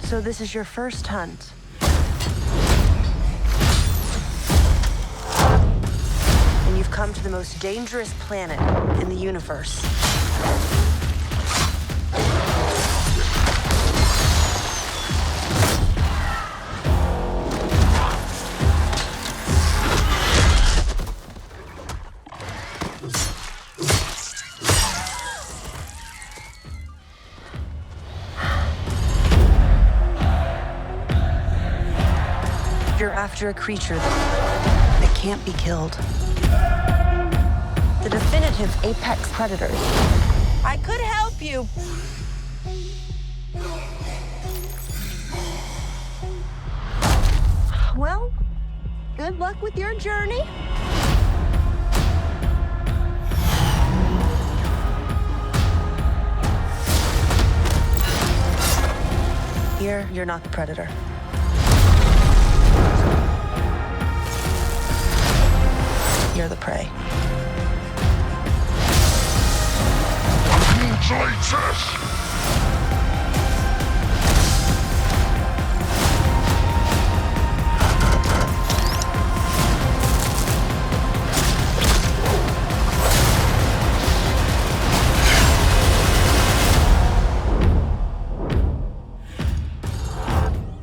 So this is your first hunt. And you've come to the most dangerous planet in the universe. You're after a creature that can't be killed. The definitive apex predator. I could help you. Well, good luck with your journey. Here, you're not the predator. You're the prey.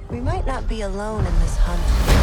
We might not be alone in this hunt.